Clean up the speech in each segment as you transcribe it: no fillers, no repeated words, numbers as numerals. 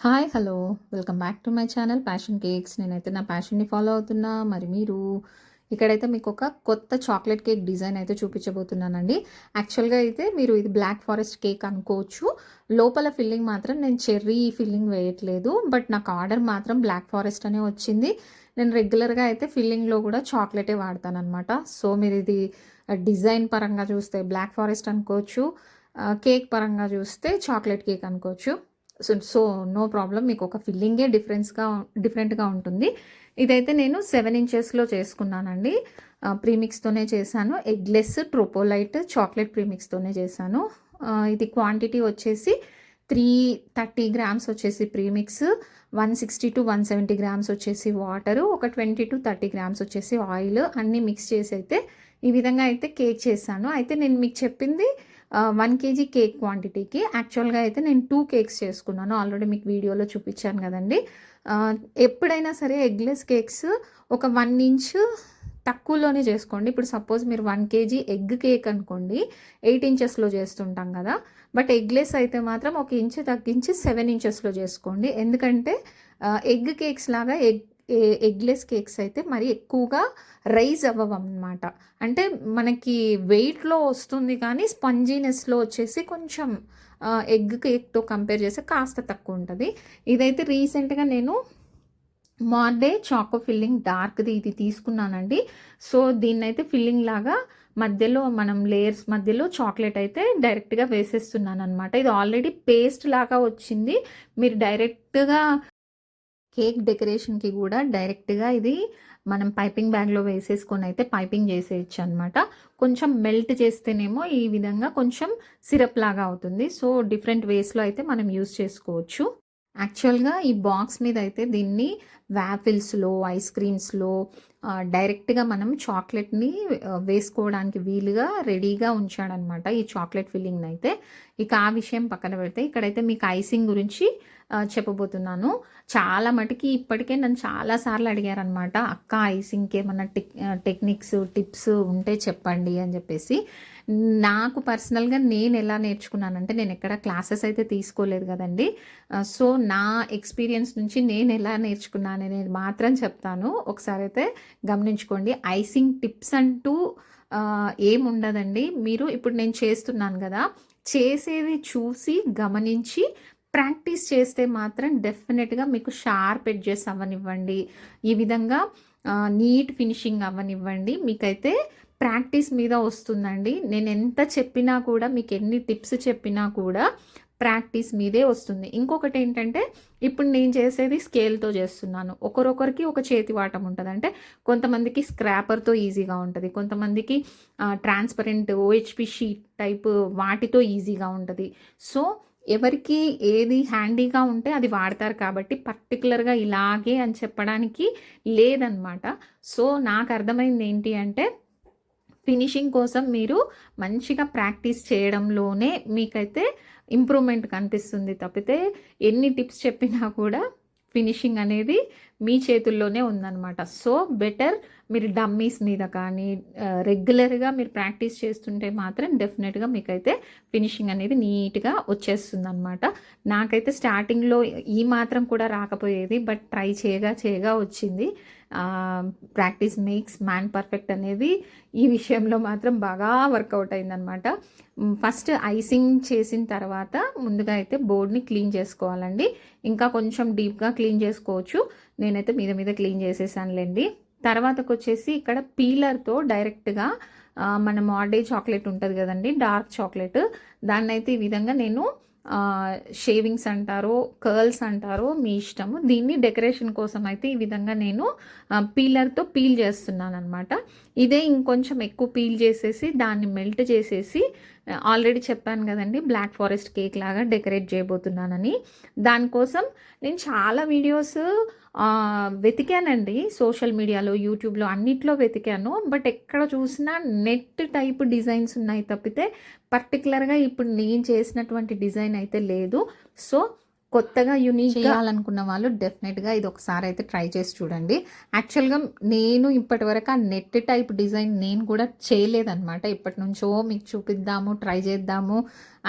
Hi! Hello! Welcome back to my channel passion cakes. నేనైతే నా ప్యాషన్‌ని follow అవుతున్నా. మరి మీరు ఇక్కడైతే మీకొక కొత్త చాక్లెట్ కేక్ డిజైన్ అయితే చూపించబోతున్నానండి. యాక్చువల్‌గా అయితే మీరు ఇది బ్లాక్ ఫారెస్ట్ కేక్ అనుకోవచ్చు. లోపల ఫిల్లింగ్ మాత్రం నేను చెర్రీ ఫిల్లింగ్ వేయట్లేదు. బట్ నాకు ఆర్డర్ మాత్రం బ్లాక్ ఫారెస్ట్ అనే వచ్చింది. నేను రెగ్యులర్‌గా అయితే ఫిల్లింగ్‌లో కూడా చాక్లెటే వాడతాననమాట. సో మీరిది డిజైన్ పరంగా చూస్తే బ్లాక్ ఫారెస్ట్ అనుకోవచ్చు. కేక్ పరంగా చూస్తే చాక్లెట్ కేక్ అనుకోవచ్చు. No problem. మీకు ఒక ఫిల్లింగే డిఫరెంట్‌గా ఉంటుంది. ఇదైతే నేను 7 ఇంచెస్‌లో చేసుకున్నానండి. ప్రీమిక్స్‌తోనే చేశాను. ఎగ్‌లెస్ ట్రోపోలైట్ చాక్లెట్ ప్రీమిక్స్‌తోనే చేశాను. ఇది క్వాంటిటీ వచ్చేసి 330 గ్రామ్స్ వచ్చేసి ప్రీమిక్స్, 160-170 గ్రామ్స్ వచ్చేసి వాటరు, ఒక 20-30 గ్రామ్స్ వచ్చేసి ఆయిల్ అన్నీ మిక్స్ చేసి అయితే ఈ విధంగా అయితే కేక్ చేశాను. అయితే నేను మీకు చెప్పింది 1 కేజీ కేక్ క్వాంటిటీకి. యాక్చువల్‌గా అయితే నేను 2 కేక్స్ చేసుకున్నాను. ఆల్రెడీ మీకు వీడియోలో చూపించాను కదండీ. ఎప్పుడైనా సరే ఎగ్‌లెస్ కేక్స్ ఒక 1 ఇంచ్ తక్కువలోనే చేసుకోండి. ఇప్పుడు సపోజ్ మీరు 1 కేజీ ఎగ్ కేక్ అనుకోండి, 8 ఇంచెస్‌లో చేస్తుంటాం కదా! బట్ ఎగ్‌లెస్ అయితే మాత్రం ఒక ఇంచ్ తగ్గించి 7 ఇంచెస్‌లో చేసుకోండి. ఎందుకంటే ఎగ్ కేక్స్ లాగా ఎగ్‌లెస్ కేక్స్ అయితే మరి ఎక్కువగా రైజ్ అవ్వవన్నమాట. అంటే మనకి వెయిట్‌లో వస్తుంది కానీ స్పంజీనెస్‌లో వచ్చేసి కొంచెం ఎగ్ కేక్‌తో కంపేర్ చేస్తే కాస్త తక్కువ ఉంటది. ఇదైతే రీసెంట్‌గా నేను మార్డే చాకో ఫిల్లింగ్ డార్క్‌ది ఇది తీసుకున్నానండి. సో దీన్నైతే ఫిల్లింగ్ లాగా మధ్యలో మనం లేయర్స్ మధ్యలో చాక్లెట్ అయితే డైరెక్ట్‌గా వేసేస్తున్నాననమాట. ఇది ఆల్రెడీ పేస్ట్ లాగా వచ్చింది. మీరు డైరెక్ట్‌గా కేక్ డెకరేషన్‌కి గూడా డైరెక్ట్‌గా ఇది మనం పైపింగ్ బ్యాగ్‌లో వేసేసుకొని అయితే పైపింగ్ చేసేయొచ్చు అనమాట. కొంచెం మెల్ట్ చేస్తేనేమో ఈ విధంగా కొంచెం సిరప్ లాగా అవుతుంది. సో డిఫరెంట్ వేస్‌లో అయితే మనం యూజ్ చేసుకోవచ్చు. యాక్చువల్‌గా ఈ బాక్స్ మీద అయితే దీన్ని వాఫిల్స్‌లో, ఐస్ క్రీమ్స్‌లో డైరెక్ట్‌గా మనం చాక్లెట్‌ని వేసుకోవడానికి వీలుగా రెడీగా ఉంచాడనమాట ఈ చాక్లెట్ ఫిల్లింగ్‌నైతే. ఇక ఆ విషయం పక్కన పెడితే ఇక్కడైతే మీకు ఐసింగ్ గురించి చెప్పబోతున్నాను. చాలా మటికి ఇప్పటికే నన్ను చాలా సార్లు అడిగారనమాట. అక్క ఐసింగ్‌కి ఏమన్నా టెక్నిక్స్, టిప్స్ ఉంటే చెప్పండి అని చెప్పేసి. నాకు పర్సనల్‌గా నేను ఎలా నేర్చుకున్నానంటే నేను ఎక్కడ క్లాసెస్ అయితే తీసుకోలేదు కదండీ. సో నా ఎక్స్‌పీరియన్స్ నుంచి నేను ఎలా నేర్చుకున్నాననేది మాత్రం చెప్తాను. ఒకసారి అయితే గమనించుకోండి. ఐసింగ్ టిప్స్ అంటూ ఏముండదండి. మీరు ఇప్పుడు నేను చేస్తున్నాను కదా! చేసేది చూసి గమనించి ప్రాక్టీస్ చేస్తే మాత్రం డెఫినెట్‌గా మీకు షార్ప్ ఎడ్జెస్ అవ్వనివ్వండి, ఈ విధంగా నీట్ ఫినిషింగ్ అవ్వనివ్వండి, మీకైతే ప్రాక్టీస్ మీద వస్తుందండి. నేను ఎంత చెప్పినా కూడా, మీకు ఎన్ని టిప్స్ చెప్పినా కూడా ప్రాక్టీస్ మీదే వస్తుంది. ఇంకొకటి ఏంటంటే ఇప్పుడు నేను చేసేది స్కేల్‌తో చేస్తున్నాను. ఒకరొకరికి ఒక చేతివాటం ఉంటది. అంటే కొంతమందికి స్క్రాపర్‌తో ఈజీగా ఉంటది. కొంతమందికి ట్రాన్స్‌పరెంట్ ఓహెచ్‌పి షీట్ టైప్ వాటితో ఈజీగా ఉంటది. సో ఎవరికి ఏది హ్యాండీగా ఉంటే అది వాడతారు కాబట్టి పర్టికులర్‌గా ఇలాగే అని చెప్పడానికి లేదనమాట. సో నాకు అర్థమైంది ఏంటి అంటే ఫినిషింగ్ కోసం మీరు మంచిగా ప్రాక్టీస్ చేయడంలోనే మీకైతే ఇంప్రూవ్‌మెంట్ కనిపిస్తుంది తప్పితే ఎన్ని టిప్స్ చెప్పినా కూడా ఫినిషింగ్ అనేది మీ చేతుల్లోనే ఉందనమాట. సో బెటర్ మీరు డమ్మీస్ మీద కానీ రెగ్యులర్‌గా మీరు ప్రాక్టీస్ చేస్తుంటే మాత్రం డెఫినెట్‌గా మీకైతే ఫినిషింగ్ అనేది నీట్‌గా వచ్చేస్తుందనమాట. నాకైతే స్టార్టింగ్‌లో ఈ మాత్రం కూడా రాకపోయేది. బట్ ట్రై చేయగా చేయగా వచ్చింది. ప్రాక్టీస్ మేక్స్ మ్యాన్ పర్ఫెక్ట్ అనేది ఈ విషయంలో మాత్రం బాగా వర్కౌట్ అయిందనమాట. ఫస్ట్ ఐసింగ్ చేసిన తర్వాత ముందుగా అయితే బోర్డ్ని క్లీన్ చేసుకోవాలండి. ఇంకా కొంచెం డీప్గా క్లీన్ చేసుకోవచ్చు. నేనైతే మీద మీద క్లీన్ చేసేసానులేండి. తర్వాతకొచ్చేసి ఇక్కడ పీలర్తో డైరెక్ట్గా మన మార్డే చాక్లెట్ ఉంటుంది కదండి, డార్క్ చాక్లెట్, దాన్నైతే ఈ విధంగా నేను షేవింగ్స్ అంటారో కర్ల్స్ అంటారో మీ ఇష్టము. దీన్ని డెకరేషన్ కోసం అయితే ఈ విధంగా నేను పీలర్తో పీల్ చేస్తున్నాను అనమాట. ఇదే ఇంకొంచెం ఎక్కువ పీల్ చేసేసి దాన్ని మెల్ట్ చేసేసి ఆల్రెడీ చెప్పాను కదండి బ్లాక్ ఫారెస్ట్ కేక్ లాగా డెకరేట్ చేయబోతున్నానని. దానికోసం నేను చాలా వీడియోస్ వెతికానండి. సోషల్ మీడియాలో, యూట్యూబ్లో అన్నిట్లో వెతికాను. బట్ ఎక్కడ చూసినా నెట్ టైప్ డిజైన్స్ ఉన్నాయి తప్పితే పర్టికులర్గా ఇప్పుడు నేను చేసినటువంటి డిజైన్ అయితే లేదు. సో కొత్తగా యూనిక్ చేయాలనుకున్న వాళ్ళు డెఫినెట్గా ఇది ఒకసారి అయితే ట్రై చేసి చూడండి. యాక్చువల్గా నేను ఇప్పటివరకు ఆ నెట్ టైప్ డిజైన్ నేను కూడా చేయలేదన్నమాట. ఇప్పటి నుంచో మీకు చూపిద్దాము, ట్రై చేద్దాము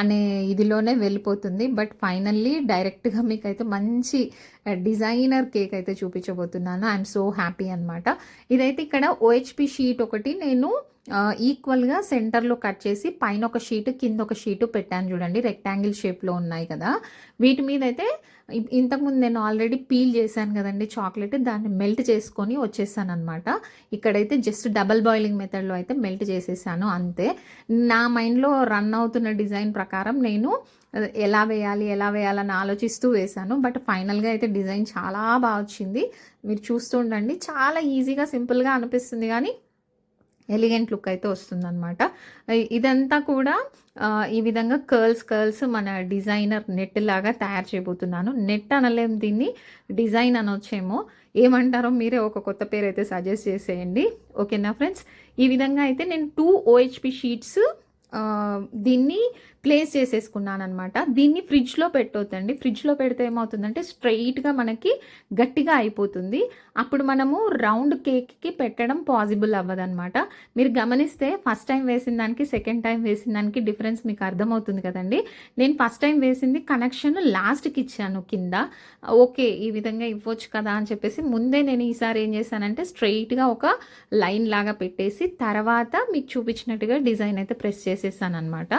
అనే ఇదిలోనే వెళ్ళిపోతుంది. బట్ ఫైనల్లీ డైరెక్ట్గా మీకైతే మంచి డిజైనర్ కేక్ అయితే చూపించబోతున్నాను. ఐఎమ్ సో హ్యాపీ అనమాట. ఇదైతే ఇక్కడ ఓహెచ్పి షీట్ ఒకటి నేను ఈక్వల్గా సెంటర్లో కట్ చేసి పైన ఒక షీటు కింద ఒక షీటు పెట్టాను చూడండి. రెక్టాంగిల్ షేప్లో ఉన్నాయి కదా, వీటి మీద అయితే ఇంతకుముందు నేను ఆల్రెడీ పీల్ చేశాను కదండి చాక్లెట్, దాన్ని మెల్ట్ చేసుకొని వచ్చేసాను అనమాట. ఇక్కడైతే జస్ట్ డబల్ బాయిలింగ్ మెథడ్లో అయితే మెల్ట్ చేసేసాను అంతే. నా మైండ్లో రన్ అవుతున్న డిజైన్ ప్రకారం నేను ఎలా వేయాలని ఆలోచిస్తూ వేశాను. బట్ ఫైనల్గా అయితే డిజైన్ చాలా బాగా వచ్చింది. మీరు చూస్తూ ఉండండి. చాలా ఈజీగా సింపుల్గా అనిపిస్తుంది కానీ ఎలిగెంట్ లుక్ అయితే వస్తుందన్నమాట. ఇదంతా కూడా ఈ విధంగా కర్ల్స్ మన డిజైనర్ నెట్ లాగా తయారు చేయబోతున్నాను. నెట్ అనలేం, దీన్ని డిజైన్ అనొచ్చేమో, ఏమంటారో మీరే ఒక కొత్త పేరు అయితే సజెస్ట్ చేసేయండి. ఓకేనా ఫ్రెండ్స్? ఈ విధంగా అయితే నేను 2 OHP షీట్స్ దీన్ని ప్లేస్ చేసేసుకున్నాను అనమాట. దీన్ని ఫ్రిడ్జ్లో పెట్టొద్దండి. ఫ్రిడ్జ్లో పెడితే ఏమవుతుందంటే స్ట్రైట్గా మనకి గట్టిగా అయిపోతుంది. అప్పుడు మనము రౌండ్ కేక్కి పెట్టడం పాసిబుల్ అవ్వదన్నమాట. మీరు గమనిస్తే ఫస్ట్ టైం వేసిన దానికి సెకండ్ టైం వేసిన దానికి డిఫరెన్స్ మీకు అర్థమవుతుంది కదండి. నేను ఫస్ట్ టైం వేసింది కనెక్షన్ లాస్ట్కి ఇచ్చాను కింద. ఓకే, ఈ విధంగా ఇవ్వచ్చు కదా అని చెప్పేసి ముందే నేను ఈసారి ఏం చేశానంటే స్ట్రైట్గా ఒక లైన్ లాగా పెట్టేసి తర్వాత మీకు చూపించినట్టుగా డిజైన్ అయితే ప్రెస్ చేసేసాను అనమాట.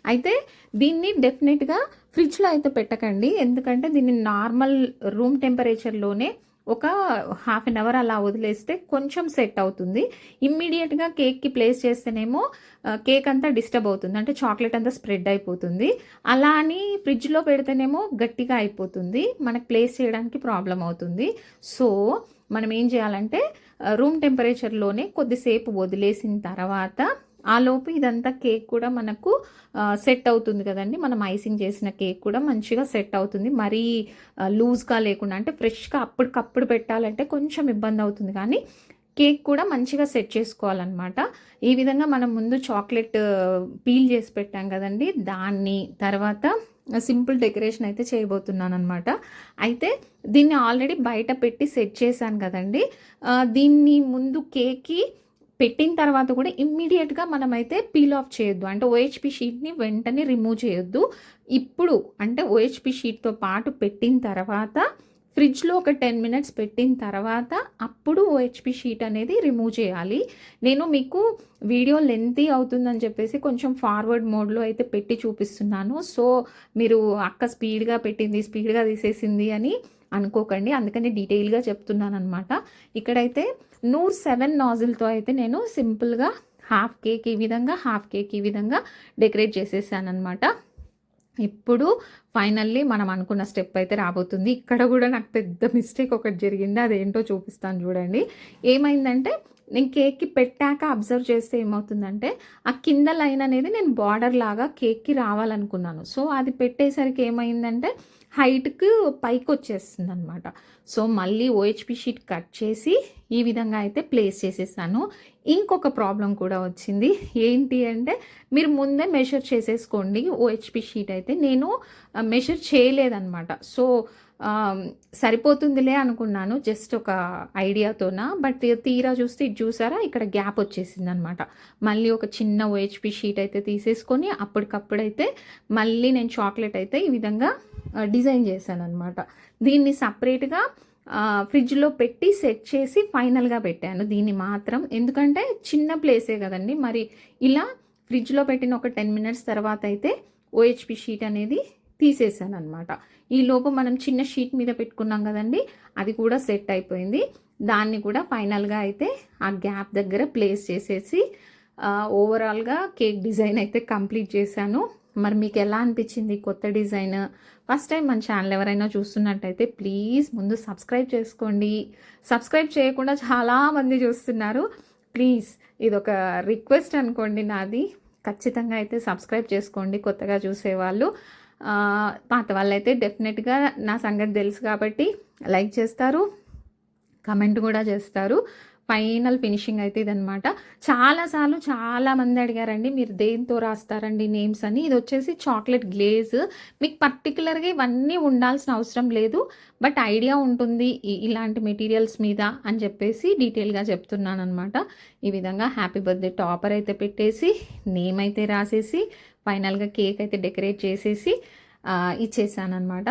అయితే దీన్ని డెఫినెట్గా ఫ్రిడ్జ్లో అయితే పెట్టకండి. ఎందుకంటే దీన్ని నార్మల్ రూమ్ టెంపరేచర్లోనే ఒక హాఫ్ అన్ అవర్ అలా వదిలేస్తే కొంచెం సెట్ అవుతుంది. ఇమ్మీడియట్గా కేక్కి ప్లేస్ చేస్తేనేమో కేక్ అంతా డిస్టర్బ్ అవుతుంది, అంటే చాక్లెట్ అంతా స్ప్రెడ్ అయిపోతుంది. అలా అని ఫ్రిడ్జ్లో పెడితేనేమో గట్టిగా అయిపోతుంది, మనకు ప్లేస్ చేయడానికి ప్రాబ్లం అవుతుంది. సో మనం ఏం చేయాలంటే రూమ్ టెంపరేచర్లోనే కొద్దిసేపు వదిలేసిన తర్వాత ఆలోపు ఇదంతా కేక్ కూడా మనకు సెట్ అవుతుంది కదండి. మనం ఐసింగ్ చేసిన కేక్ కూడా మంచిగా సెట్ అవుతుంది. మరీ లూజ్గా లేకుండా, అంటే ఫ్రెష్గా అప్పటికప్పుడు పెట్టాలంటే కొంచెం ఇబ్బంది అవుతుంది, కానీ కేక్ కూడా మంచిగా సెట్ చేసుకోవాలన్నమాట. ఈ విధంగా మనం ముందు చాక్లెట్ పీల్ చేసి పెట్టాం కదండి, దాన్ని తర్వాత సింపుల్ డెకరేషన్ అయితే చేయబోతున్నాను అనమాట. అయితే దీన్ని ఆల్రెడీ బయట పెట్టి సెట్ చేశాను కదండి. దీన్ని ముందు కేక్కి పెట్టిన తర్వాత కూడా ఇమ్మీడియట్గా మనమైతే పీల్ ఆఫ్ చేయొద్దు, అంటే ఓహెచ్పి షీట్ని వెంటనే రిమూవ్ చేయొద్దు. ఇప్పుడు అంటే ఓహెచ్పి షీట్తో పాటు పెట్టిన తర్వాత ఫ్రిడ్జ్లో ఒక 10 మినిట్స్ పెట్టిన తర్వాత అప్పుడు ఓహెచ్పి షీట్ అనేది రిమూవ్ చేయాలి. నేను మీకు వీడియో లెంతీ అవుతుందని చెప్పేసి కొంచెం ఫార్వర్డ్ మోడ్లో అయితే పెట్టి చూపిస్తున్నాను. సో మీరు అక్క స్పీడ్గా పెట్టింది, స్పీడ్గా తీసేసింది అని అనుకోకండి, అందుకని డీటెయిల్గా చెప్తున్నాను అనమాట. ఇక్కడైతే నూర్ 7 నాజిల్తో అయితే నేను సింపుల్గా హాఫ్ కేక్ ఈ విధంగా డెకరేట్ చేసేసాను అనమాట. ఇప్పుడు ఫైనల్లీ మనం అనుకున్న స్టెప్ అయితే రాబోతుంది. ఇక్కడ కూడా నాకు పెద్ద మిస్టేక్ ఒకటి జరిగింది, అదేంటో చూపిస్తాను చూడండి. ఏమైందంటే నేను కేక్కి పెట్టాక అబ్జర్వ్ చేస్తే ఏమవుతుందంటే ఆ కింద లైన్ అనేది నేను బార్డర్ లాగా కేక్కి రావాలనుకున్నాను. సో అది పెట్టేసరికి ఏమైందంటే హైట్కి పైకి వచ్చేస్తుంది అనమాట. సో మళ్ళీ ఓహెచ్పి షీట్ కట్ చేసి ఈ విధంగా అయితే ప్లేస్ చేసేసాను. ఇంకొక ప్రాబ్లం కూడా వచ్చింది. ఏంటి అంటే మీరు ముందే మెషర్ చేసేసుకోండి ఓహెచ్పి షీట్ అయితే. నేను మెషర్ చేయలేదన్నమాట. సో సరిపోతుందిలే అనుకున్నాను జస్ట్ ఒక ఐడియాతోన. బట్ తీరా చూస్తే ఇది చూసారా, ఇక్కడ గ్యాప్ వచ్చేసింది అనమాట. మళ్ళీ ఒక చిన్న ఓహెచ్పి షీట్ అయితే తీసేసుకొని అప్పటికప్పుడైతే మళ్ళీ నేను చాక్లెట్ అయితే ఈ విధంగా డిజైన్ చేశాను అనమాట. దీన్ని సపరేట్గా ఫ్రిడ్జ్లో పెట్టి సెట్ చేసి ఫైనల్గా పెట్టాను దీన్ని మాత్రం. ఎందుకంటే చిన్న ప్లేసే కదండి, మరి ఇలా ఫ్రిడ్జ్లో పెట్టిన ఒక 10 మినిట్స్ తర్వాత అయితే ఓహెచ్పి షీట్ అనేది తీసేసాను అనమాట. ఈ లోపు మనం చిన్న షీట్ మీద పెట్టుకున్నాం కదండి, అది కూడా సెట్ అయిపోయింది. దాన్ని కూడా ఫైనల్గా అయితే ఆ గ్యాప్ దగ్గర ప్లేస్ చేసేసి ఓవరాల్గా కేక్ డిజైన్ అయితే కంప్లీట్ చేశాను. మరి మీకు ఎలా అనిపించింది కొత్త డిజైన్? ఫస్ట్ టైం మన ఛానల్ ఎవరైనా చూస్తున్నట్టయితే ప్లీజ్ ముందు సబ్స్క్రైబ్ చేసుకోండి. సబ్స్క్రైబ్ చేయకుండా చాలామంది చూస్తున్నారు. ప్లీజ్ ఇదొక రిక్వెస్ట్ అనుకోండి నాది. ఖచ్చితంగా అయితే సబ్స్క్రైబ్ చేసుకోండి కొత్తగా చూసేవాళ్ళు. పాత వాళ్ళైతే డెఫినెట్గా నా సంగతి తెలుసు కాబట్టి లైక్ చేస్తారు, కమెంట్ కూడా చేస్తారు. ఫైనల్ ఫినిషింగ్ అయితే ఇదనమాట. చాలాసార్లు చాలామంది అడిగారండి, మీరు దేనితో రాస్తారండి నేమ్స్ అని. ఇది వచ్చేసి చాక్లెట్ గ్లేజ్. మీకు పర్టికులర్గా ఇవన్నీ ఉండాల్సిన అవసరం లేదు, బట్ ఐడియా ఉంటుంది ఇలాంటి మెటీరియల్స్ మీద అని చెప్పేసి డీటెయిల్గా చెప్తున్నాను అనమాట. ఈ విధంగా హ్యాపీ బర్త్డే టాపర్ అయితే పెట్టేసి, నేమ్ అయితే రాసేసి, ఫైనల్గా కేక్ అయితే డెకరేట్ చేసేసి ఇచ్చేసాను అనమాట.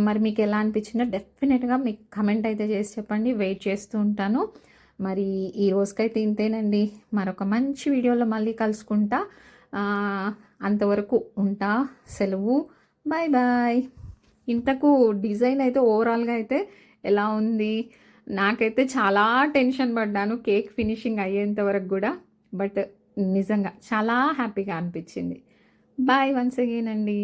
మరి మీకు ఎలా అనిపించిందో డెఫినెట్గా మీకు కమెంట్ అయితే చేసి చెప్పండి. వెయిట్ చేస్తూ ఉంటాను. మరి ఈ రోజుకైతే ఇంతేనండి. మరొక మంచి వీడియోలో మళ్ళీ కలుసుకుంటా. అంతవరకు ఉంటా. సెలవు. Bye bye. ఇంతకు డిజైన్ అయితే ఓవరాల్గా అయితే ఎలా ఉంది? నాకైతే చాలా టెన్షన్ పడ్డాను కేక్ ఫినిషింగ్ అయ్యేంత వరకు కూడా. బట్ నిజంగా చాలా హ్యాపీగా అనిపించింది. బాయ్ వన్స్ అగైన్ అండి.